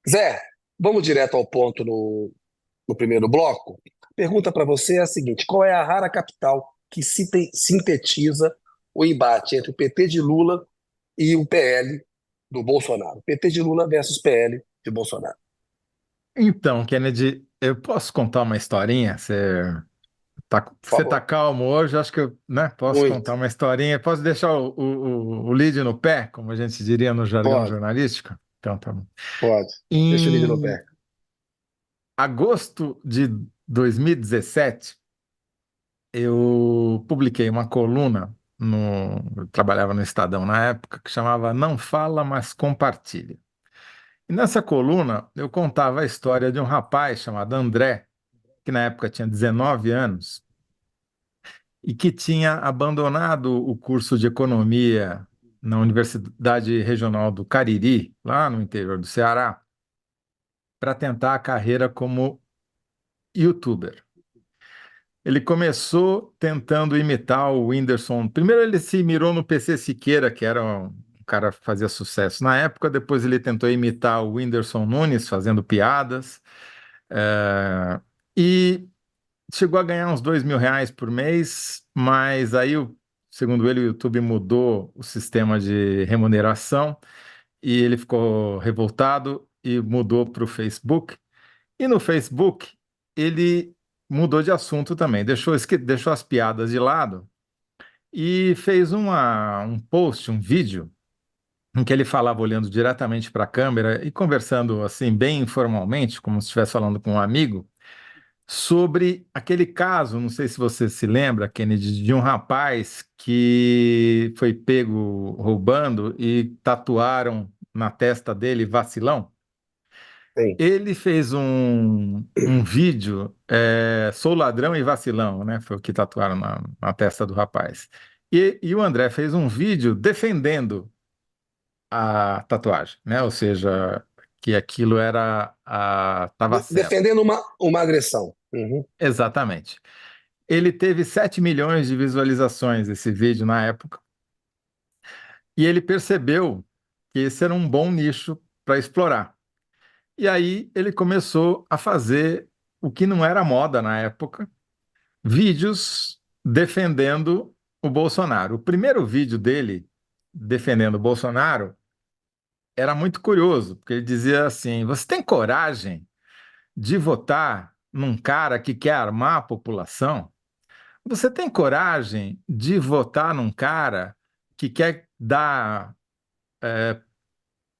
Zé, vamos direto ao ponto no primeiro bloco. A pergunta para você é a seguinte: qual é a rara capital que sintetiza o embate entre o PT de Lula e o PL do Bolsonaro? PT de Lula versus PL de Bolsonaro. Então, Kennedy, eu posso contar uma historinha? Por Você tá favor. calmo hoje? Acho que eu, né, posso Muito. contar uma historinha. Posso deixar o lead no pé, como a gente diria no jargão Pode, jornalístico? Então, tá bom. pode. Deixa o vídeo no Em pé. agosto de 2017, eu publiquei uma coluna eu trabalhava no Estadão na época, que chamava Não Fala, Mas Compartilha. E nessa coluna eu contava a história de um rapaz chamado André, que na época tinha 19 anos, e que tinha abandonado o curso de economia na Universidade Regional do Cariri, lá no interior do Ceará, para tentar a carreira como youtuber. Ele começou tentando imitar o Whindersson. Primeiro ele se mirou no PC Siqueira, que era um cara que fazia sucesso na época. Depois ele tentou imitar o Whindersson Nunes, fazendo piadas. Eh, E chegou a ganhar uns R$ 2.000 por mês, mas aí, segundo ele, o YouTube mudou o sistema de remuneração e ele ficou revoltado e mudou para o Facebook. E no Facebook, ele mudou de assunto também, deixou as piadas de lado e fez um post, um vídeo, em que ele falava olhando diretamente para a câmera e conversando assim, bem informalmente, como se estivesse falando com um amigo sobre aquele caso, não sei se você se lembra, Kennedy, de um rapaz que foi pego roubando e tatuaram na testa dele vacilão. Sim. Ele fez um vídeo, Sou ladrão e vacilão, né? Foi o que tatuaram na testa do rapaz. E o André fez um vídeo defendendo a tatuagem, né? Ou seja, que aquilo estava certo. Defendendo uma agressão. Uhum. Exatamente. Ele teve 7 milhões de visualizações, esse vídeo, na época, e ele percebeu que esse era um bom nicho para explorar. E aí ele começou a fazer o que não era moda na época, vídeos defendendo o Bolsonaro. O primeiro vídeo dele defendendo o Bolsonaro era muito curioso, porque ele dizia assim: Você tem coragem de votar num cara que quer armar a população? Você tem coragem de votar num cara que quer dar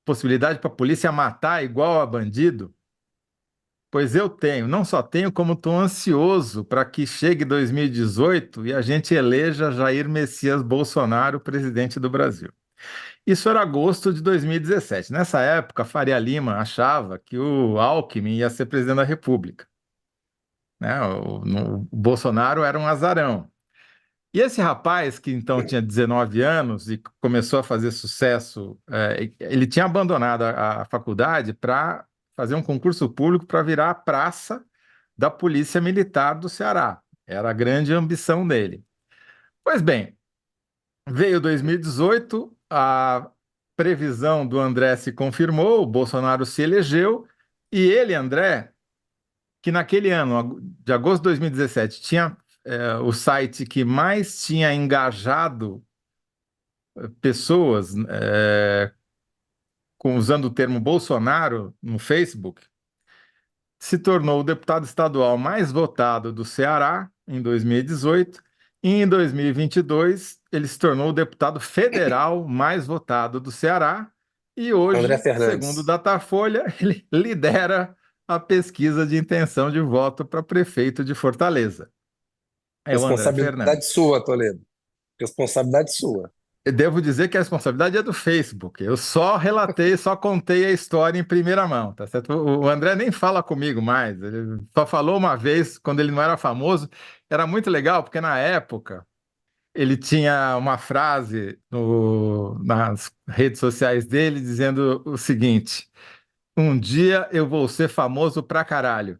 possibilidade para a polícia matar igual a bandido? Pois eu tenho, não só tenho, como estou ansioso para que chegue 2018 e a gente eleja Jair Messias Bolsonaro presidente do Brasil. Isso era agosto de 2017. Nessa época, Faria Lima achava que o Alckmin ia ser presidente da República, né? O Bolsonaro era um azarão. E esse rapaz, que então tinha 19 anos e começou a fazer sucesso, ele tinha abandonado a faculdade para fazer um concurso público para virar a praça da Polícia Militar do Ceará. Era a grande ambição dele. Pois bem, veio 2018, a previsão do André se confirmou, o Bolsonaro se elegeu, e ele, André, que naquele ano, de agosto de 2017, tinha o site que mais tinha engajado pessoas usando o termo Bolsonaro no Facebook, se tornou o deputado estadual mais votado do Ceará em 2018, e em 2022 ele se tornou o deputado federal mais votado do Ceará, e André hoje, segundo o Fernandes. Datafolha, ele lidera a pesquisa de intenção de voto para prefeito de Fortaleza. É o André Responsabilidade Fernandes. sua, Toledo. Responsabilidade sua. Eu devo dizer que a responsabilidade é do Facebook. Eu só relatei, só contei a história em primeira mão, tá certo? O André nem fala comigo mais. Ele só falou uma vez quando ele não era famoso. Era muito legal, porque na época ele tinha uma frase nas redes sociais dele dizendo o seguinte: Um dia eu vou ser famoso pra caralho.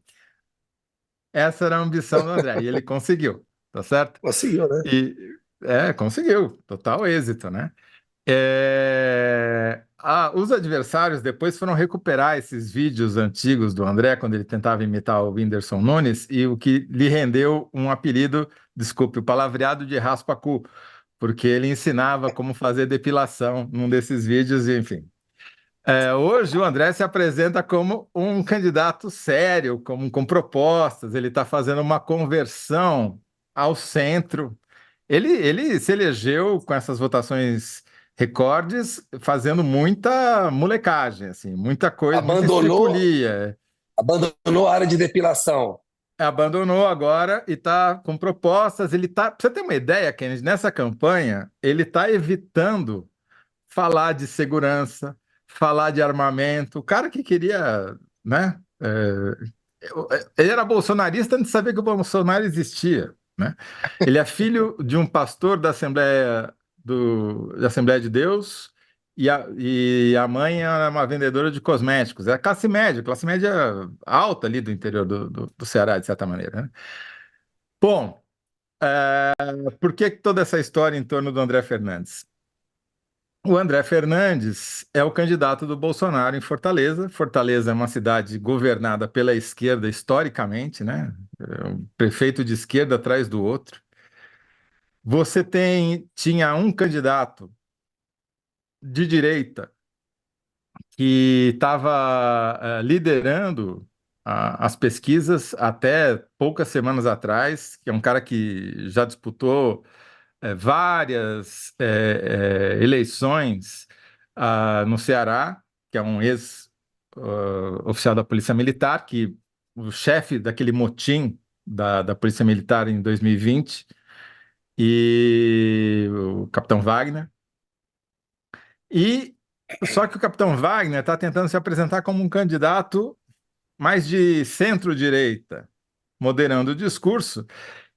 Essa era a ambição do André, e ele conseguiu, tá certo? Conseguiu, né? E conseguiu, total êxito, né? os adversários depois foram recuperar esses vídeos antigos do André, quando ele tentava imitar o Whindersson Nunes, e o que lhe rendeu um apelido, desculpe, o palavreado de raspa-cu, porque ele ensinava como fazer depilação num desses vídeos, e, enfim. Hoje o André se apresenta como um candidato sério, com propostas, ele está fazendo uma conversão ao centro. Ele se elegeu com essas votações recordes, fazendo muita molecagem, assim, muita coisa, muita Abandonou, estripulia. abandonou a área de depilação. Abandonou agora e está com propostas. Ele tá, pra você ter uma ideia, Kennedy, nessa campanha, ele está evitando falar de segurança, falar de armamento. O cara que queria, né? Ele era bolsonarista antes de saber que o Bolsonaro existia, né? Ele é filho de um pastor da Assembleia de Deus e a mãe era uma vendedora de cosméticos. É classe média alta ali do interior do Ceará, de certa maneira, né? Bom, por que toda essa história em torno do André Fernandes? O André Fernandes é o candidato do Bolsonaro em Fortaleza. Fortaleza é uma cidade governada pela esquerda historicamente, né? É um prefeito de esquerda atrás do outro. Tinha um candidato de direita que estava liderando as pesquisas até poucas semanas atrás, que é um cara que já disputou várias eleições no Ceará, que é um ex-oficial da Polícia Militar, que o chefe daquele motim da Polícia Militar em 2020, e o Capitão Wagner. E só que o Capitão Wagner está tentando se apresentar como um candidato mais de centro-direita, moderando o discurso,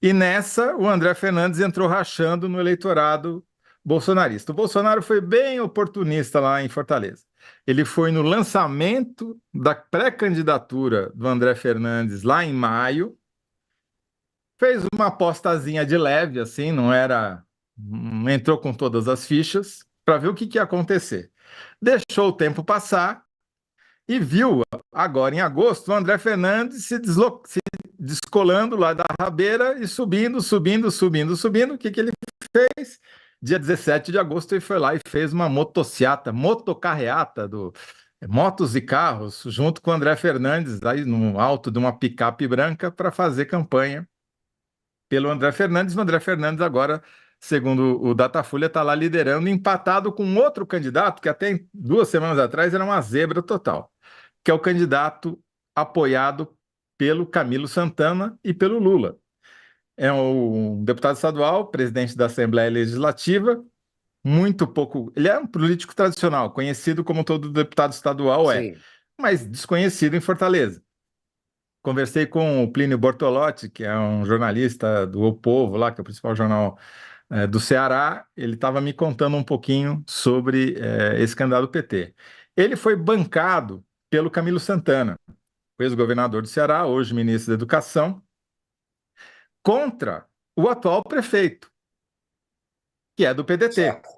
e nessa o André Fernandes entrou rachando no eleitorado bolsonarista. O Bolsonaro foi bem oportunista lá em Fortaleza. Ele foi no lançamento da pré-candidatura do André Fernandes lá em maio, fez uma apostazinha de leve, assim, não entrou com todas as fichas, para ver o que ia acontecer. Deixou o tempo passar e viu, agora em agosto, o André Fernandes se descolando lá da rabeira e subindo, subindo, subindo, subindo. O que ele fez? Dia 17 de agosto, ele foi lá e fez uma motocarreata do motos e carros, junto com o André Fernandes, aí no alto de uma picape branca, para fazer campanha pelo André Fernandes. O André Fernandes agora, segundo o Datafolha, está lá liderando, empatado com outro candidato que até 2 semanas atrás era uma zebra total, que é o candidato apoiado pelo Camilo Santana e pelo Lula. É um deputado estadual, presidente da Assembleia Legislativa, muito pouco. Ele é um político tradicional, conhecido como todo deputado estadual Sim. mas desconhecido em Fortaleza. Conversei com o Plínio Bortolotti, que é um jornalista do O Povo, lá, que é o principal jornal do Ceará. Ele estava me contando um pouquinho sobre esse candidato do PT. Ele foi bancado pelo Camilo Santana, ex-governador do Ceará, hoje ministro da Educação, contra o atual prefeito, que é do PDT, Certo.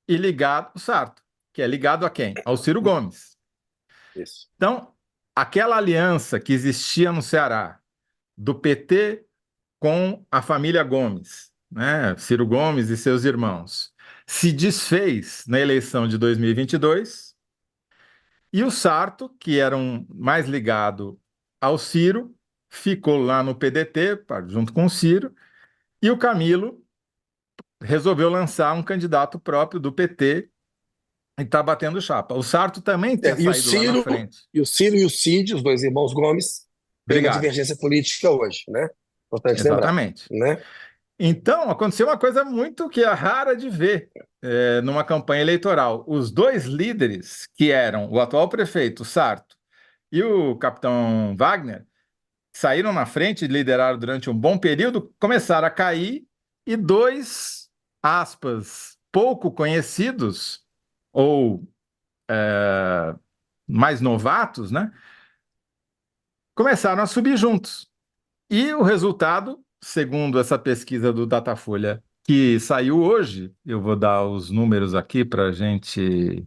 e ligado, o Sarto, que é ligado a quem? Ao Ciro Gomes. Isso. Então, aquela aliança que existia no Ceará, do PT com a família Gomes, né? Ciro Gomes e seus irmãos, se desfez na eleição de 2022, e o Sarto, que era mais ligado ao Ciro, ficou lá no PDT, junto com o Ciro, e o Camilo resolveu lançar um candidato próprio do PT e está batendo chapa. O Sarto também tinha E o saído lá na Ciro, frente. e o Cid, os dois irmãos Gomes, têm uma Brigaram. divergência política hoje, né? Importante lembrar, Exatamente. né? Então, aconteceu uma coisa muito que é rara de ver numa campanha eleitoral. Os dois líderes, que eram o atual prefeito, Sarto, e o capitão Wagner, saíram na frente, lideraram durante um bom período, começaram a cair, e dois, aspas, pouco conhecidos, ou mais novatos, né, começaram a subir juntos. E o resultado, segundo essa pesquisa do Datafolha, que saiu hoje, eu vou dar os números aqui para a gente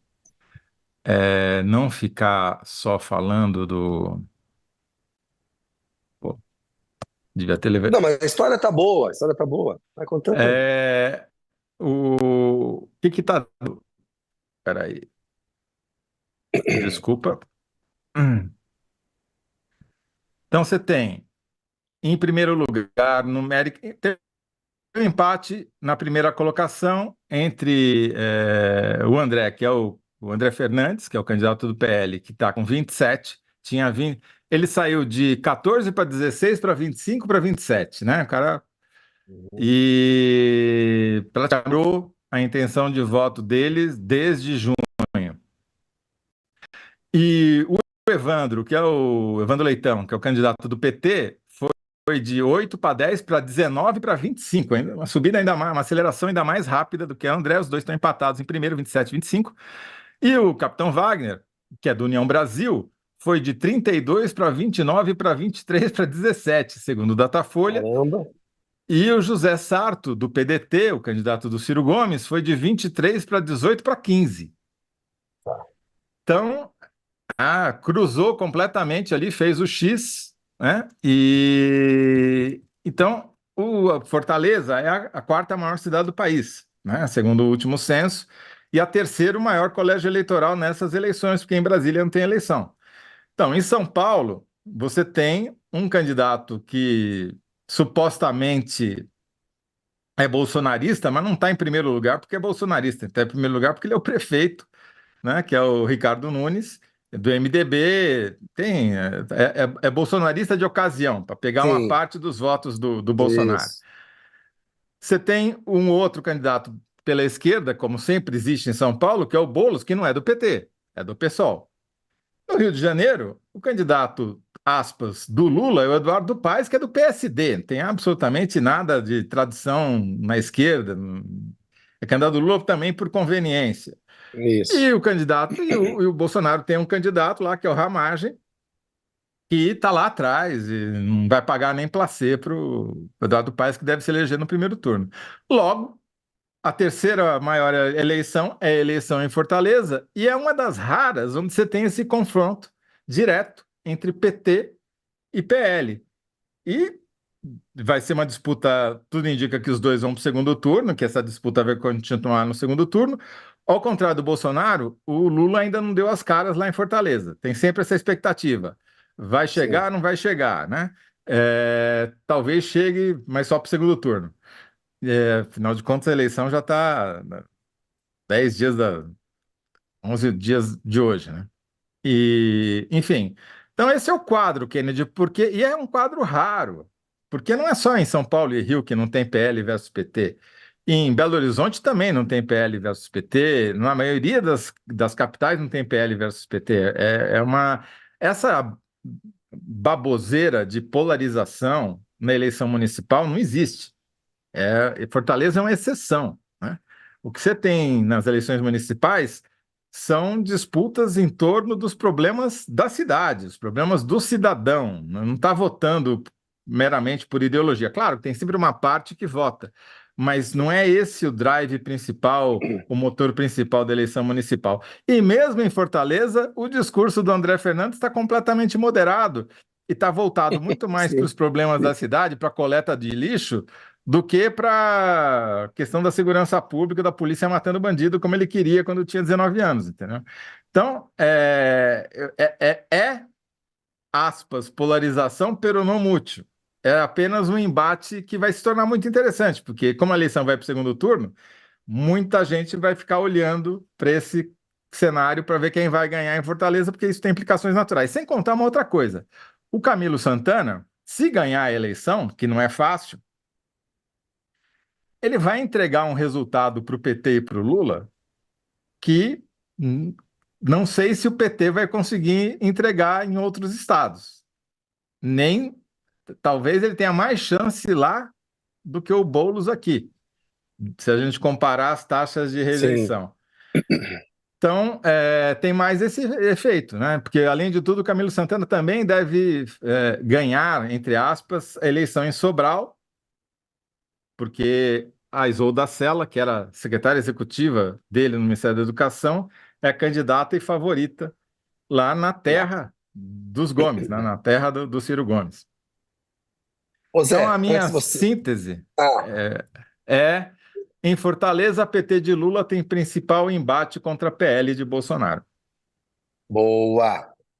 não ficar só falando do. Pô, devia ter levado. Não, mas a história tá boa, a história tá boa. Vai contando aí. É, o que tá. Peraí, desculpa. Então você tem, em primeiro lugar, numérico, tem um empate na primeira colocação entre o André, que é o André Fernandes, que é o candidato do PL, que está com 27, tinha 20, ele saiu de 14 para 16 para 25 para 27, né? O cara Uhum. e praticou a intenção de voto deles desde junho. E o Evandro, que é o Evandro Leitão, que é o candidato do PT, foi de 8 para 10 para 19 para 25, ainda, uma subida ainda mais, uma aceleração ainda mais rápida do que a André, os dois estão empatados em primeiro, 27 e 25. E o Capitão Wagner, que é do União Brasil, foi de 32 para 29 para 23 para 17, segundo o Datafolha. Caramba. E o José Sarto, do PDT, o candidato do Ciro Gomes, foi de 23 para 18 para 15. Tá. Então, cruzou completamente ali, fez o X, né? E então o Fortaleza é a quarta maior cidade do país, né? Segundo o último censo, e a terceiro maior colégio eleitoral nessas eleições, porque em Brasília não tem eleição. Então, em São Paulo, você tem um candidato que supostamente é bolsonarista, mas não está em primeiro lugar porque é bolsonarista, está em primeiro lugar porque ele é o prefeito, né, que é o Ricardo Nunes, do MDB, é bolsonarista de ocasião, para pegar uma Sim, parte dos votos do Bolsonaro. isso. Você tem um outro candidato pela esquerda, como sempre existe em São Paulo, que é o Boulos, que não é do PT, é do PSOL. No Rio de Janeiro, o candidato, aspas, do Lula é o Eduardo Paes, que é do PSD, não tem absolutamente nada de tradição na esquerda, é candidato do Lula também por conveniência. Isso. E o candidato, e o Bolsonaro tem um candidato lá, que é o Ramagem, que está lá atrás e não vai pagar nem placê para o Eduardo Paes, que deve se eleger no primeiro turno. Logo, a terceira maior eleição é a eleição em Fortaleza, e é uma das raras onde você tem esse confronto direto entre PT e PL. E vai ser uma disputa, tudo indica que os dois vão para o segundo turno, que essa disputa vai continuar no segundo turno. Ao contrário do Bolsonaro, o Lula ainda não deu as caras lá em Fortaleza. Tem sempre essa expectativa. Vai Sim. chegar, não vai chegar, né? Talvez chegue, mas só para o segundo turno. Afinal de contas, a eleição já está 10 dias 11 dias de hoje, né? E, enfim, então esse é o quadro, Kennedy, e é um quadro raro, porque não é só em São Paulo e Rio que não tem PL versus PT. Em Belo Horizonte também não tem PL versus PT, na maioria das capitais não tem PL versus PT. Essa baboseira de polarização na eleição municipal não existe. Fortaleza é uma exceção, né? O que você tem nas eleições municipais são disputas em torno dos problemas da cidade, os problemas do cidadão. Não está votando meramente por ideologia. Claro, tem sempre uma parte que vota, mas não é esse o drive principal, o motor principal da eleição municipal. E mesmo em Fortaleza, o discurso do André Fernandes está completamente moderado e está voltado muito mais para Sim. os problemas da cidade, para a coleta de lixo do que para a questão da segurança pública, da polícia matando bandido, como ele queria quando tinha 19 anos, entendeu? Então, aspas, polarização, pero não mútuo. É apenas um embate que vai se tornar muito interessante, porque como a eleição vai para o segundo turno, muita gente vai ficar olhando para esse cenário para ver quem vai ganhar em Fortaleza, porque isso tem implicações naturais. Sem contar uma outra coisa. O Camilo Santana, se ganhar a eleição, que não é fácil, ele vai entregar um resultado para o PT e para o Lula que não sei se o PT vai conseguir entregar em outros estados. Nem, talvez ele tenha mais chance lá do que o Boulos aqui, se a gente comparar as taxas de Sim. rejeição. Então, tem mais esse efeito, né? Porque, além de tudo, o Camilo Santana também deve ganhar, entre aspas, a eleição em Sobral, porque a Isolda Sela, que era secretária executiva dele no Ministério da Educação, é candidata e favorita lá na Lá. terra dos Gomes, né? Na terra do Ciro Gomes. Ô Então, Zé, a minha antes de você. síntese Ah, é, em Fortaleza, a PT de Lula tem principal embate contra a PL de Bolsonaro. boa.